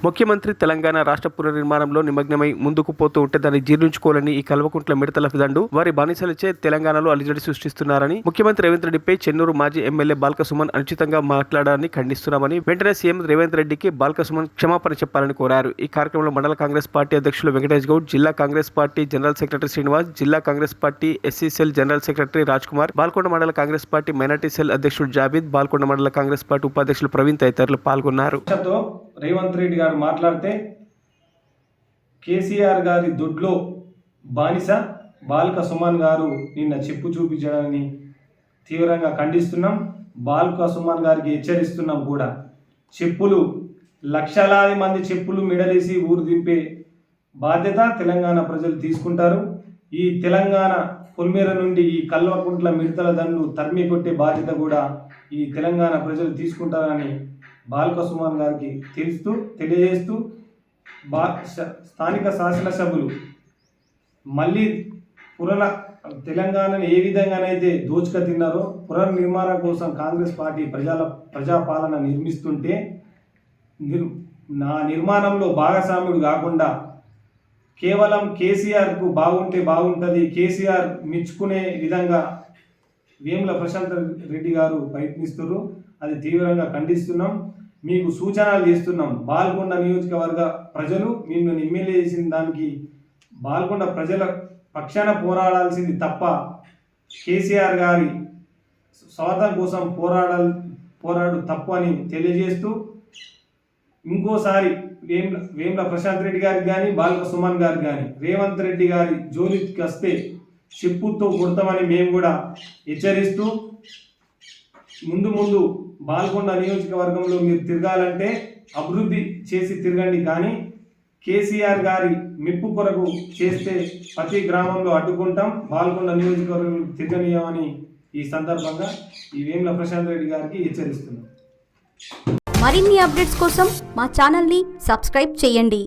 ముఖ్యమంత్రి తెలంగాణ రాష్ట్ర పునర్నిర్మాణంలో నిమగ్నమై ముందుకు పోతూ ఉంటే దాన్ని జీర్ణించుకోవాలని ఈ కల్వకుంట్ల మిడతల దండు వారి బానిసలచే తెలంగాణలో అలిజడి సృష్టిస్తున్నారని ముఖ్యమంత్రి రేవంత్ రెడ్డిపై చెన్నూరు మాజీ ఎమ్మెల్యే బాల్క సుమన్ అనుచితంగా మాట్లాడాలని ఖండిస్తున్నామని వెంటనే సీఎం రేవంత్ రెడ్డికి బాల్క సుమన్ క్షమాపణ చెప్పాలని కోరారు. ఈ కార్యక్రమంలో మండల కాంగ్రెస్ పార్టీ అధ్యక్షులు వెంకటేష్ గౌడ్, జిల్లా Congress party general secretary Srinivas, జిల్లా Congress party SC cell general secretary Raj Kumar, Balkonda మండల కాంగ్రెస్ పార్టీ మైనార్టీ సెల్ అధ్యక్షుడు జాబిద్, బాల్కొండ మండల కాంగ్రెస్ పార్టీ ఉపాధ్యక్షులు ప్రవీణ్ తదితరులు పాల్గొన్నారు. రేవంత్ రెడ్డి గారు మాట్లాడితే కేసీఆర్ గారి దొడ్లో బానిస బాల్క సుమన్ గారు నిన్న చెప్పు చూపించడాన్ని తీవ్రంగా ఖండిస్తున్నాం. బాల్క సుమన్ గారికి హెచ్చరిస్తున్నాం కూడా. చెప్పులు లక్షలాది మంది చెప్పులు మెడలేసి ఊరు దింపే బాధ్యత తెలంగాణ ప్రజలు తీసుకుంటారు. ఈ తెలంగాణ పొలిమేర నుండి ఈ కల్వకుంట్ల మిడతల దండు తరిమి కొట్టే బాధ్యత కూడా ఈ తెలంగాణ ప్రజలు తీసుకుంటారని బాల్క సుమన్ గారికి తెలియజేస్తూ స్థానిక శాసనసభ్యులు మళ్ళీ తెలంగాణను ఏ విధంగానైతే దోచుక తిన్నారో పునర్నిర్మాణం కోసం కాంగ్రెస్ పార్టీ ప్రజాపాలన నిర్మిస్తుంటే నా నిర్మాణంలో భాగస్వాముడు కాకుండా కేవలం కేసీఆర్కు బాగుంటే బాగుంటుంది, కేసీఆర్ మెచ్చుకునే విధంగా వేముల ప్రశాంత్ రెడ్డి గారు ప్రయత్నిస్తున్నారు. అది తీవ్రంగా ఖండిస్తున్నాం. మీకు సూచనలు చేస్తున్నాం. బాల్కొండ నియోజకవర్గ ప్రజలు మిమ్మల్ని ఎమ్మెల్యే చేసిన దానికి బాల్కొండ ప్రజల పక్షాన పోరాడాల్సింది తప్ప కేసీఆర్ గారి స్వార్థం కోసం పోరాడు తప్పు అని తెలియజేస్తూ ఇంకోసారి వేముల ప్రశాంత్ రెడ్డి గారికి కానీ బాల్క సుమన్ గారికి కానీ రేవంత్ రెడ్డి గారి జోలికి వస్తే చెప్పుతో కొడతామని మేము కూడా హెచ్చరిస్తూ ముందు బాల్కొండ నియోజకవర్గంలో మీరు తిరగాలంటే అభివృద్ధి చేసి తిరగండి, కానీ కేసీఆర్ గారి మెప్పు కొరకు చేస్తే ప్రతి గ్రామంలో అడ్డుకుంటాం, బాల్కొండ నియోజకవర్గం తిరగనీయమని ఈ సందర్భంగా ఈ వేముల ప్రశాంత్ రెడ్డి గారికి హెచ్చరిస్తున్నాం. మరిన్ని అప్డేట్స్ కోసం మా ఛానల్ని సబ్స్క్రైబ్ చేయండి.